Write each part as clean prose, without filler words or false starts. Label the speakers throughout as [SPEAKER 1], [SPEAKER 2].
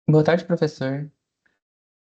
[SPEAKER 1] Boa tarde, professor.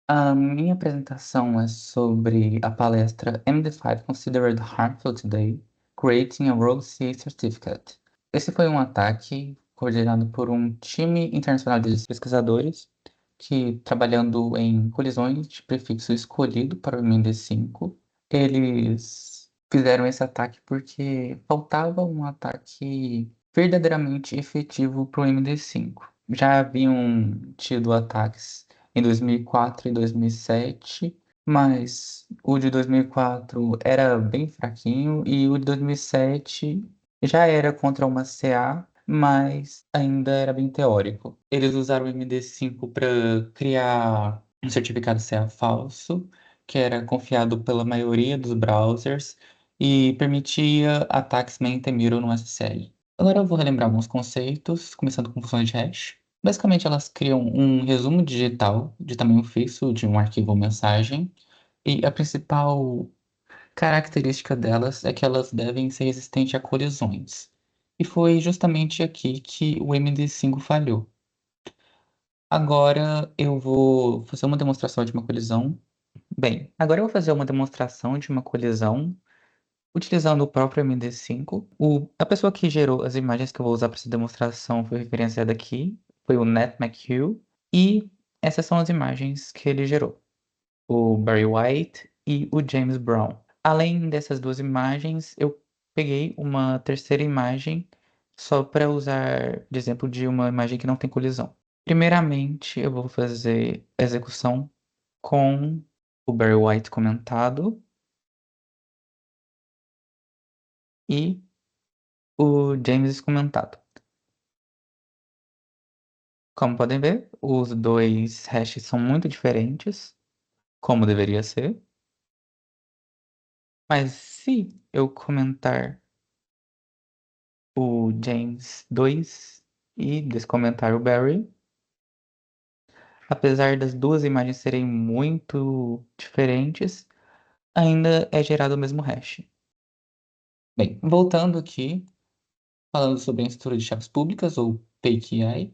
[SPEAKER 1] A minha apresentação é sobre a palestra MD5 Considered Harmful Today, Creating a Rogue CA Certificate. Esse foi um ataque coordenado por um time internacional de pesquisadores que, trabalhando em colisões de prefixo escolhido para o MD5, eles fizeram esse ataque porque faltava um ataque verdadeiramente efetivo para o MD5. Já haviam tido ataques em 2004 e 2007, mas o de 2004 era bem fraquinho e o de 2007 já era contra uma CA, mas ainda era bem teórico. Eles usaram o MD5 para criar um certificado CA falso, que era confiado pela maioria dos browsers e permitia ataques man-in-the-middle no SSL. Agora eu vou relembrar alguns conceitos, começando com funções de hash. Basicamente, elas criam um resumo digital de tamanho fixo de um arquivo ou mensagem, e a principal característica delas é que elas devem ser resistentes a colisões. E foi justamente aqui que o MD5 falhou. Agora eu vou fazer uma demonstração de uma colisão. Bem, agora eu vou fazer uma demonstração de uma colisão utilizando o próprio MD5. A pessoa que gerou as imagens que eu vou usar para essa demonstração foi referenciada aqui, foi o Nat McHugh, e essas são as imagens que ele gerou, o Barry White e o James Brown. Além dessas duas imagens, eu peguei uma terceira imagem só para usar de exemplo de uma imagem que não tem colisão. Primeiramente, eu vou fazer a execução com o Barry White comentado e o James comentado. Como podem ver, os dois hashes são muito diferentes, como deveria ser. Mas se eu comentar o James 2 e descomentar o Barry, apesar das duas imagens serem muito diferentes, ainda é gerado o mesmo hash. Bem, voltando aqui, falando sobre a estrutura de chaves públicas, ou PKI,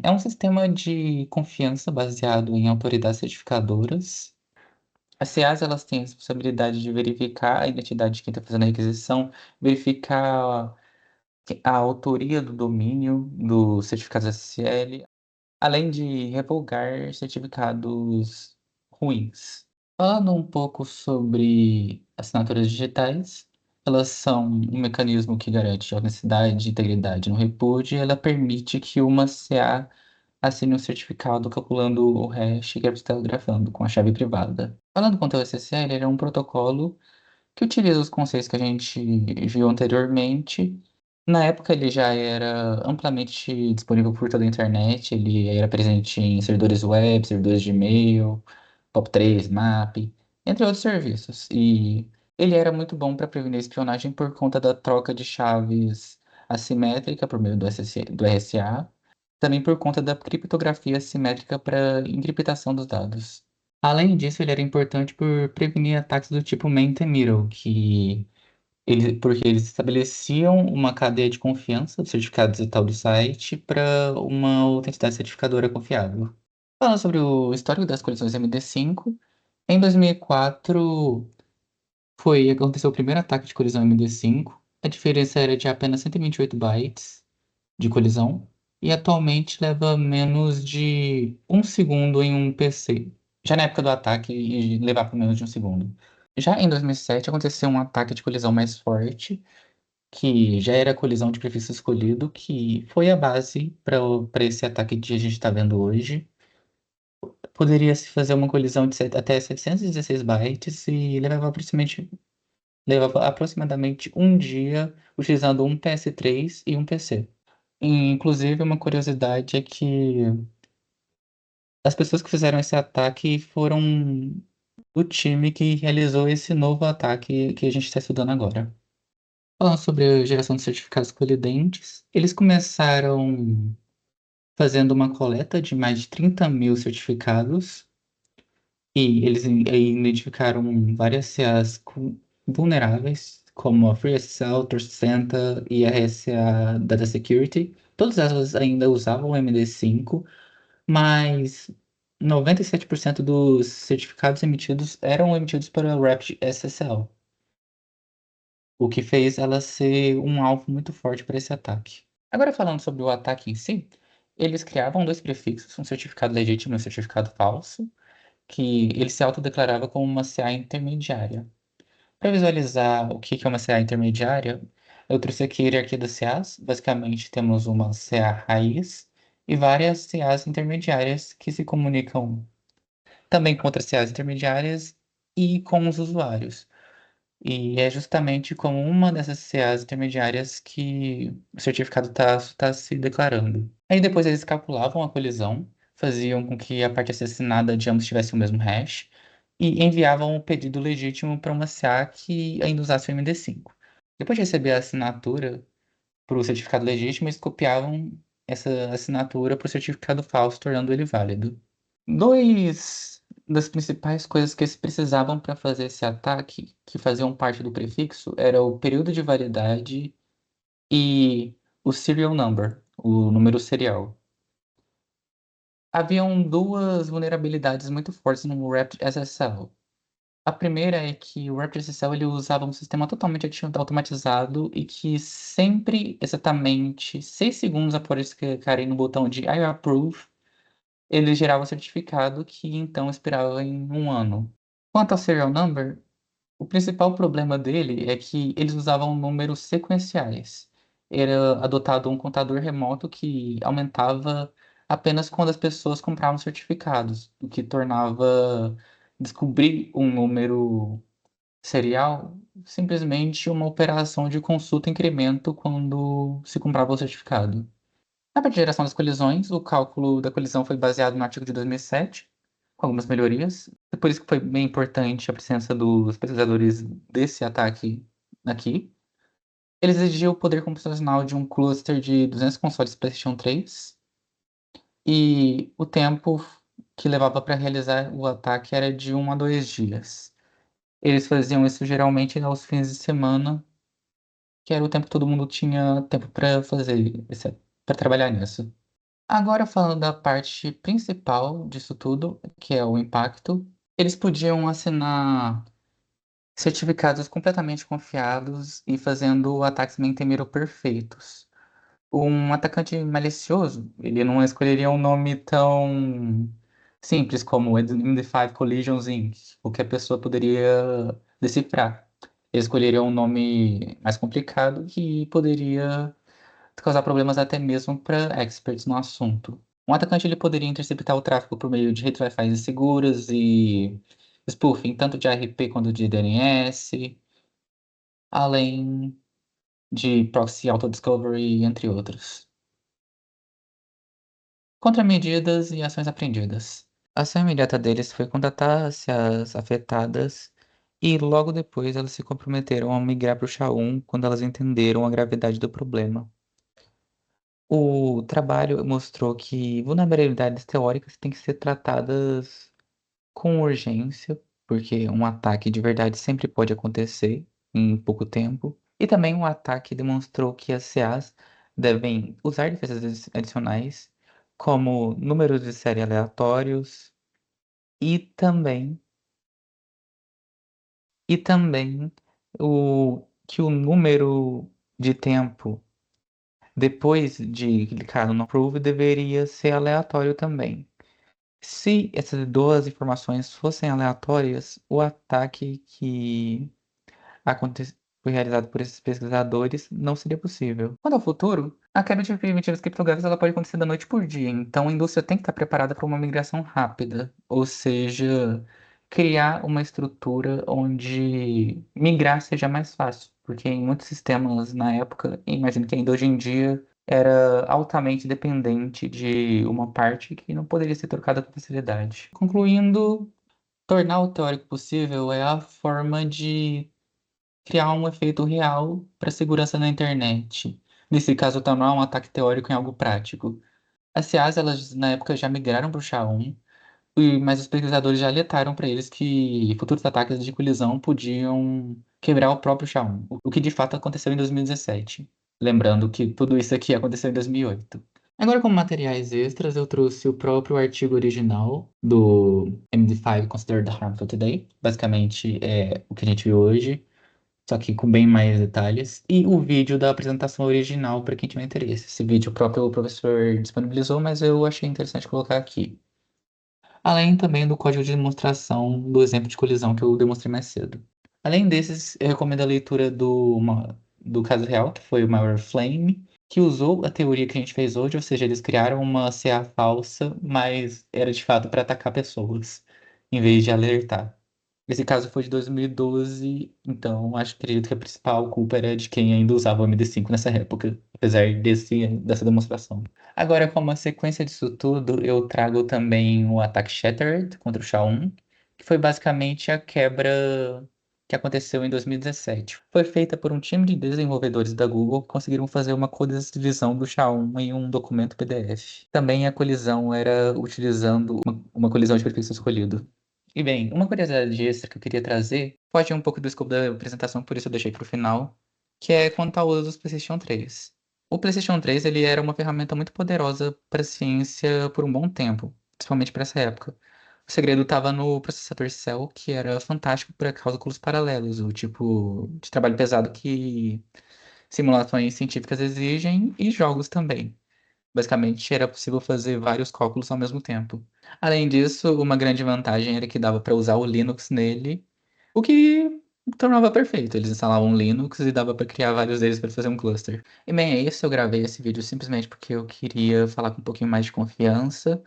[SPEAKER 1] é um sistema de confiança baseado em autoridades certificadoras. As CAs, elas têm a responsabilidade de verificar a identidade de quem está fazendo a requisição, verificar a autoria do domínio dos certificados SSL, além de revogar certificados ruins. Falando um pouco sobre assinaturas digitais, elas são um mecanismo que garante honestidade e integridade no repúdio, e ela permite que uma CA assine um certificado calculando o hash que ele está grafando com a chave privada. Falando com o SSL, ele é um protocolo que utiliza os conceitos que a gente viu anteriormente. Na época ele já era amplamente disponível por toda a internet, ele era presente em servidores web, servidores de e-mail, POP3, MAP, entre outros serviços. E ele era muito bom para prevenir espionagem por conta da troca de chaves assimétrica por meio do RSA, também por conta da criptografia assimétrica para encriptação dos dados. Além disso, ele era importante por prevenir ataques do tipo man-in-the-middle, porque eles estabeleciam uma cadeia de confiança do certificado digital do site para uma outra entidade certificadora confiável. Falando sobre o histórico das coleções MD5, em 2004 aconteceu o primeiro ataque de colisão MD5. A diferença era de apenas 128 bytes de colisão, e atualmente leva menos de um segundo em um PC. Já na época do ataque, levava menos de um segundo. Já em 2007 aconteceu um ataque de colisão mais forte, que já era a colisão de prefixo escolhido, que foi a base para esse ataque que a gente está vendo hoje. Poderia-se fazer uma colisão de até 716 bytes e levava aproximadamente um dia utilizando um PS3 e um PC. Inclusive, uma curiosidade é que as pessoas que fizeram esse ataque foram do time que realizou esse novo ataque que a gente está estudando agora. Falando sobre a geração de certificados colidentes, eles começaram fazendo uma coleta de mais de 30 mil certificados e eles identificaram várias CAs vulneráveis, como a FreeSSL, Torcenta e a RSA Data Security. Todas elas ainda usavam o MD5, mas 97% dos certificados emitidos eram emitidos para o Rapid SSL, o que fez ela ser um alvo muito forte para esse ataque. Agora falando sobre o ataque em si, eles criavam dois prefixos, um certificado legítimo e um certificado falso, que ele se autodeclarava como uma CA intermediária. Para visualizar o que é uma CA intermediária, eu trouxe aqui a hierarquia das CAs. Basicamente, temos uma CA raiz e várias CAs intermediárias que se comunicam também com outras CAs intermediárias e com os usuários. E é justamente como uma dessas CAs intermediárias que o certificado está se declarando. Aí depois eles calculavam a colisão, faziam com que a parte assassinada de ambos tivesse o mesmo hash e enviavam o pedido legítimo para uma CA que ainda usasse o MD5. Depois de receber a assinatura para o certificado legítimo, eles copiavam essa assinatura para o certificado falso, tornando ele válido. Dois das principais coisas que eles precisavam para fazer esse ataque, que faziam parte do prefixo, era o período de validade e o serial number, o número serial. Haviam duas vulnerabilidades muito fortes no Rapid SSL. A primeira é que o Rapid SSL ele usava um sistema totalmente automatizado e que sempre, exatamente 6 segundos após eles clicarem no botão de I approve, ele gerava um certificado que então expirava em um ano. Quanto ao serial number, o principal problema dele é que eles usavam números sequenciais. Era adotado um contador remoto que aumentava apenas quando as pessoas compravam certificados, o que tornava descobrir um número serial simplesmente uma operação de consulta incremento quando se comprava o certificado. Na parte de geração das colisões, o cálculo da colisão foi baseado no artigo de 2007, com algumas melhorias. É por isso que foi bem importante a presença dos pesquisadores desse ataque aqui. Eles exigiam o poder computacional de um cluster de 200 consoles PlayStation 3 e o tempo que levava para realizar o ataque era de 1 a 2 dias. Eles faziam isso geralmente aos fins de semana, que era o tempo que todo mundo tinha tempo para fazer, para trabalhar nisso. Agora falando da parte principal disso tudo, que é o impacto, eles podiam assinar certificados completamente confiados e fazendo ataques Mentemiro perfeitos. Um atacante malicioso, ele não escolheria um nome tão simples como MD5 Collisions Inc., o que a pessoa poderia decifrar. Ele escolheria um nome mais complicado que poderia causar problemas até mesmo para experts no assunto. Um atacante ele poderia interceptar o tráfego por meio de redes Wi-Fi inseguras e spoofing, tanto de ARP quanto de DNS, além de proxy auto-discovery, entre outros. Contramedidas e ações aprendidas. A ação imediata deles foi contatar as CAs afetadas e logo depois elas se comprometeram a migrar para o SHA-1 quando elas entenderam a gravidade do problema. O trabalho mostrou que vulnerabilidades teóricas têm que ser tratadas com urgência, porque um ataque de verdade sempre pode acontecer em pouco tempo. E também o ataque demonstrou que as CAs devem usar defesas adicionais, como números de série aleatórios e também, e também que o número de tempo depois de clicar no Approve deveria ser aleatório também. Se essas duas informações fossem aleatórias, o ataque que foi realizado por esses pesquisadores não seria possível. Quanto ao futuro, a quebra de primitivas criptográficas ela pode acontecer da noite por dia, então a indústria tem que estar preparada para uma migração rápida, ou seja, criar uma estrutura onde migrar seja mais fácil, porque em muitos sistemas na época, e imagino que ainda hoje em dia, era altamente dependente de uma parte que não poderia ser trocada com facilidade. Concluindo, tornar o teórico possível é a forma de criar um efeito real para segurança na internet. Nesse caso, tornar um ataque teórico em algo prático. As CIAs, elas na época já migraram para o SHA-1, mas os pesquisadores já alertaram para eles que futuros ataques de colisão podiam quebrar o próprio SHA-1, o que de fato aconteceu em 2017. Lembrando que tudo isso aqui aconteceu em 2008. Agora, como materiais extras, eu trouxe o próprio artigo original do MD5 Considered Harmful Today. Basicamente, é o que a gente viu hoje, só que com bem mais detalhes. E o vídeo da apresentação original para quem tiver interesse. Esse vídeo o próprio professor disponibilizou, mas eu achei interessante colocar aqui. Além também do código de demonstração do exemplo de colisão que eu demonstrei mais cedo. Além desses, eu recomendo a leitura do caso real, que foi o Maior Flame, que usou a teoria que a gente fez hoje, ou seja, eles criaram uma CA falsa, mas era de fato para atacar pessoas, em vez de alertar. Esse caso foi de 2012, então acredito que a principal culpa era de quem ainda usava o MD5 nessa época, apesar dessa demonstração. Agora, como a sequência disso tudo, eu trago também o ataque Shattered contra o SHA-1, que foi basicamente a quebra que aconteceu em 2017. Foi feita por um time de desenvolvedores da Google que conseguiram fazer uma codivisão do SHA-1 em um documento PDF. Também a colisão era utilizando uma colisão de perfil escolhido. E bem, uma curiosidade extra que eu queria trazer, pode ir um pouco do escopo da apresentação, por isso eu deixei para o final, que é quanto ao uso do PlayStation 3. O PlayStation 3 ele era uma ferramenta muito poderosa para a ciência por um bom tempo, principalmente para essa época. O segredo estava no processador Cell, que era fantástico para cálculos paralelos, o tipo de trabalho pesado que simulações científicas exigem e jogos também. Basicamente, era possível fazer vários cálculos ao mesmo tempo. Além disso, uma grande vantagem era que dava para usar o Linux nele, o que tornava perfeito. Eles instalavam um Linux e dava para criar vários deles para fazer um cluster. E bem, é isso. Eu gravei esse vídeo simplesmente porque eu queria falar com um pouquinho mais de confiança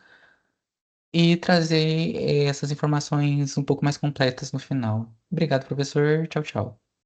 [SPEAKER 1] e trazer essas informações um pouco mais completas no final. Obrigado, professor. Tchau, tchau.